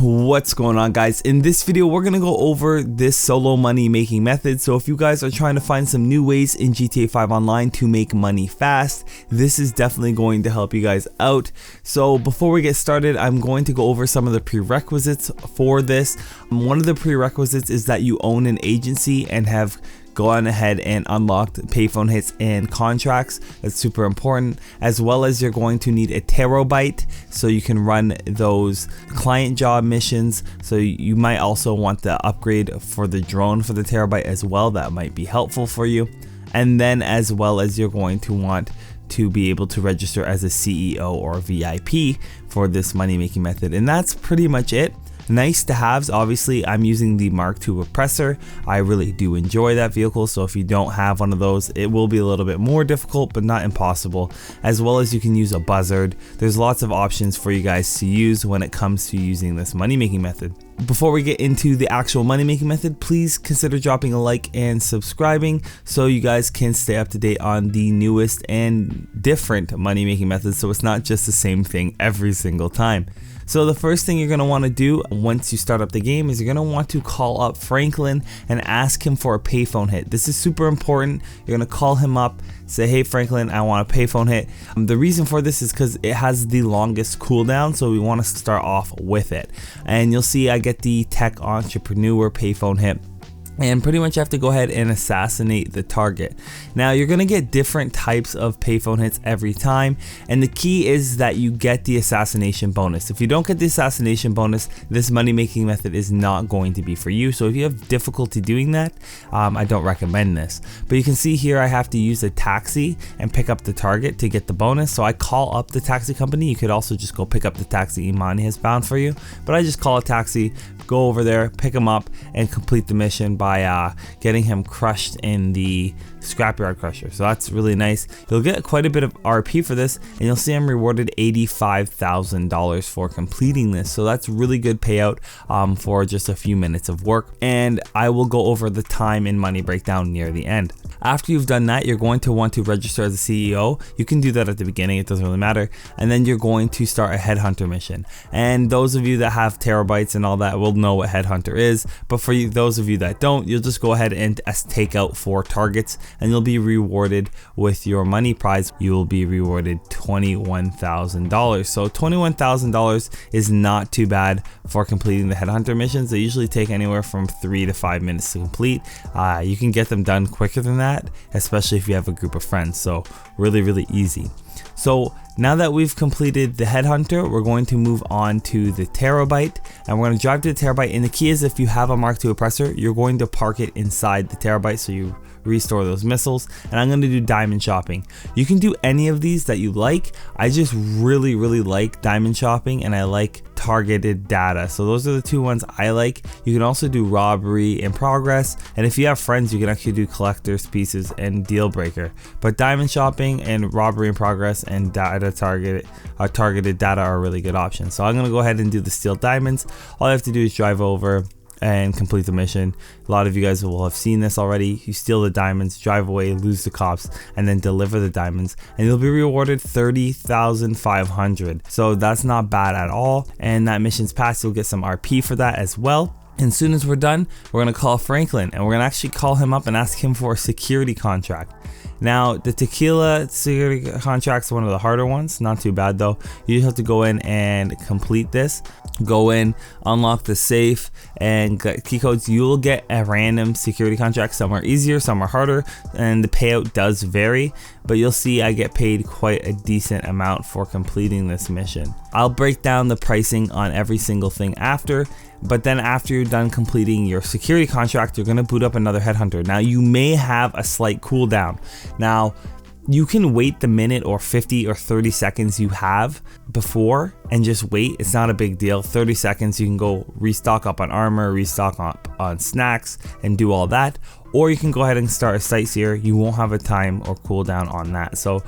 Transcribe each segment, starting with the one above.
What's going on, guys? In this video we're gonna go over this solo money making method. So if you guys are trying to find some new ways in GTA 5 Online to make money fast, this is definitely going to help you guys out. So before we get started, I'm going to go over some of the prerequisites for this. One of the prerequisites is that you own an agency and have gone ahead and unlocked payphone hits and contracts. That's super important, as well as you're going to need a terabyte so you can run those client job missions. So you might also want the upgrade for the drone for the terabyte as well. That might be helpful for you. And then as well as you're going to want to be able to register as a CEO or VIP for this money making method. And that's pretty much it. Nice to haves, obviously I'm using the MK2 Oppresoer. I really do enjoy that vehicle, so if you don't have one of those, it will be a little bit more difficult but not impossible. As well as you can use a buzzard. There's lots of options for you guys to use when it comes to using this money making method. Before we get into the actual money making method, please consider dropping a like and subscribing so you guys can stay up to date on the newest and different money making methods, so it's not just the same thing every single time. So the first thing you're going to want to do once you start up the game is you're going to want to call up Franklin and ask him for a payphone hit. This is super important. You're going to call him up, say, hey Franklin, I want a payphone hit. The reason for this is because it has the longest cooldown, so we want to start off with it. And you'll see I get the tech entrepreneur payphone hit. And pretty much you have to go ahead and assassinate the target. Now you're gonna get different types of payphone hits every time, and the key is that you get the assassination bonus. If you don't get the assassination bonus, this money making method is not going to be for you. So if you have difficulty doing that, I don't recommend this. But you can see here I have to use a taxi and pick up the target to get the bonus. So I call up the taxi company. You could also just go pick up the taxi Imani has found for you, but I just call a taxi, go over there, pick him up, and complete the mission by getting him crushed in the scrapyard crusher. So that's really nice. You'll get quite a bit of RP for this, and you'll see I'm rewarded $85,000 for completing this. So that's really good payout for just a few minutes of work. And I will go over the time and money breakdown near the end. After you've done that, you're going to want to register as a CEO. You can do that at the beginning, it doesn't really matter. And then you're going to start a headhunter mission. And those of you that have terabytes and all that will know what headhunter is. But for you, those of you that don't, you'll just go ahead and take out 4 targets and you'll be rewarded with your money prize. You will be rewarded $21,000. So $21,000 is not too bad for completing the headhunter missions. They usually take anywhere from 3 to 5 minutes to complete. You can get them done quicker than that, especially if you have a group of friends. So really easy. So now that we've completed the headhunter, we're going to move on to the terabyte, and we're going to drive to the terabyte. And the key is, if you have a MK2 Oppresoer, you're going to park it inside the terabyte so you restore those missiles. And I'm going to do diamond shopping. You can do any of these that you like. I just really like diamond shopping, and I like targeted data. So those are the 2 ones I like. You can also do robbery in progress, and if you have friends, you can actually do collector's pieces and deal breaker. But diamond shopping and robbery in progress and targeted data are really good options. So I'm going to go ahead and do the steal diamonds. All I have to do is drive over and complete the mission. A lot of you guys will have seen this already. You steal the diamonds, drive away, lose the cops, and then deliver the diamonds, and you'll be rewarded $30,500. So that's not bad at all. And that mission's passed, you'll get some RP for that as well. And as soon as we're done, we're gonna call Franklin, and we're gonna actually call him up and ask him for a security contract. Now, the tequila security contract's one of the harder ones, not too bad though. You just have to go in and complete this. Go in, unlock the safe, and get key codes. You'll get a random security contract. Some are easier, some are harder, and the payout does vary, but you'll see I get paid quite a decent amount for completing this mission. I'll break down the pricing on every single thing after. But then after you're done completing your security contract, you're gonna boot up another headhunter. Now you may have a slight cooldown. Now you can wait the minute or 50 or 30 seconds you have before and just wait. It's not a big deal. 30 seconds, you can go restock up on armor, restock up on snacks, and do all that. Or you can go ahead and start a sightseer. You won't have a time or cooldown on that. So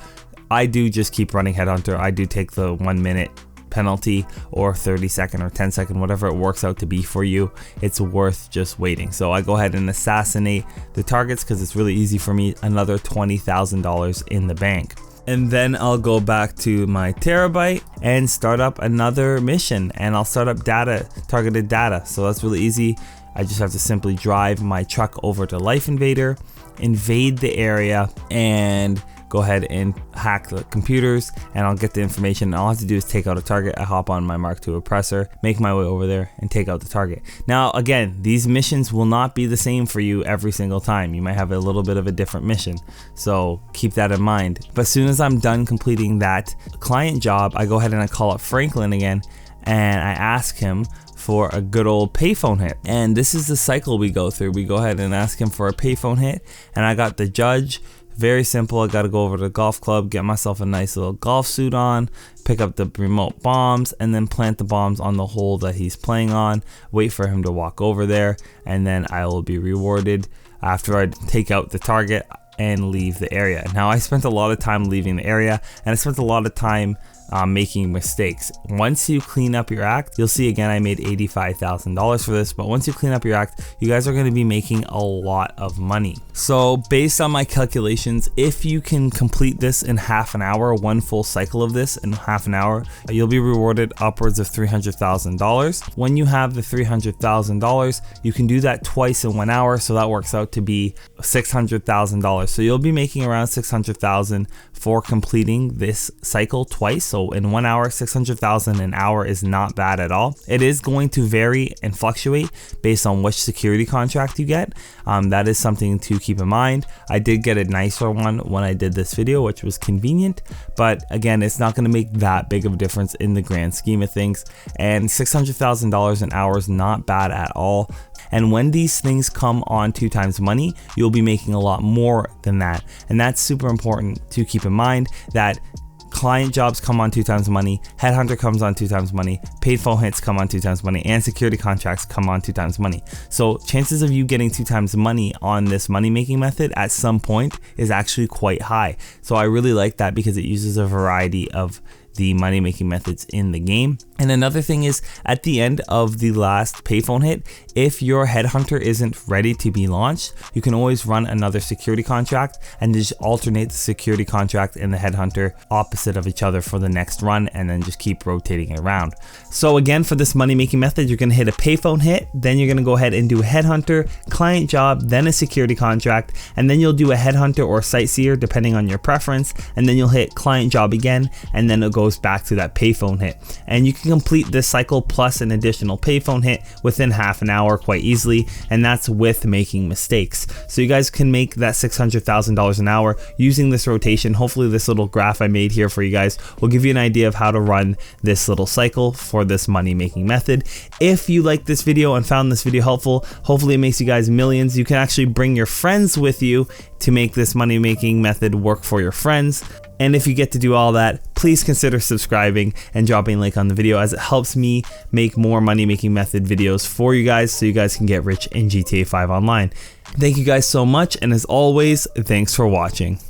I do just keep running headhunter. I do take the 1 minute penalty or 30-second or 10-second, whatever it works out to be for you. It's worth just waiting. So I go ahead and assassinate the targets because it's really easy for me. Another $20,000 in the bank. And then I'll go back to my terabyte and start up another mission, and I'll start up targeted data. So that's really easy. I just have to simply drive my truck over to Life Invader, invade the area, and go ahead and hack the computers, and I'll get the information. All I have to do is take out a target. I hop on my MK2 Oppresoer, make my way over there, and take out the target. Now again, these missions will not be the same for you every single time. You might have a little bit of a different mission, so keep that in mind. But as soon as I'm done completing that client job, I go ahead and I call up Franklin again, and I ask him for a good old payphone hit. And this is the cycle we go through. We go ahead and ask him for a payphone hit, and I got the judge. Very simple. I gotta go over to the golf club, get myself a nice little golf suit on, pick up the remote bombs, and then plant the bombs on the hole that he's playing on, wait for him to walk over there, and then I will be rewarded after I take out the target and leave the area. Now I spent a lot of time leaving the area, and I spent a lot of time making mistakes. Once you clean up your act, you'll see again I made $85,000 for this, but once you clean up your act, you guys are going to be making a lot of money. So based on my calculations, if you can complete this in half an hour, one full cycle of this in half an hour, you'll be rewarded upwards of $300,000. When you have the $300,000, you can do that twice in 1 hour, so that works out to be $600,000. So you'll be making around $600,000 for completing this cycle twice. So in 1 hour, $600,000 an hour is not bad at all. It is going to vary and fluctuate based on which security contract you get. That is something to keep in mind. I did get a nicer one when I did this video, which was convenient, but again, it's not going to make that big of a difference in the grand scheme of things. And $600,000 an hour is not bad at all. And when these things come on 2 times money, you'll be making a lot more than that. And that's super important to keep in mind, that client jobs come on 2 times money, headhunter comes on 2 times money, paid phone hits come on 2 times money, and security contracts come on 2 times money. So chances of you getting 2 times money on this money making method at some point is actually quite high. So I really like that because it uses a variety of the money making methods in the game. And another thing is, at the end of the last payphone hit, if your headhunter isn't ready to be launched, you can always run another security contract and just alternate the security contract and the headhunter opposite of each other for the next run, and then just keep rotating it around. So again, for this money making method, you're gonna hit a payphone hit, then you're gonna go ahead and do a headhunter, client job, then a security contract, and then you'll do a headhunter or sightseer depending on your preference, and then you'll hit client job again, and then it goes back to that payphone hit. And you can complete this cycle plus an additional payphone hit within half an hour quite easily, and that's with making mistakes. So you guys can make that $600,000 an hour using this rotation. Hopefully this little graph I made here for you guys will give you an idea of how to run this little cycle for this money making method. If you liked this video and found this video helpful, hopefully it makes you guys millions. You can actually bring your friends with you to make this money making method work for your friends. And if you get to do all that, please consider subscribing and dropping a like on the video, as it helps me make more money making method videos for you guys, so you guys can get rich in GTA 5 Online. Thank you guys so much, and as always, thanks for watching.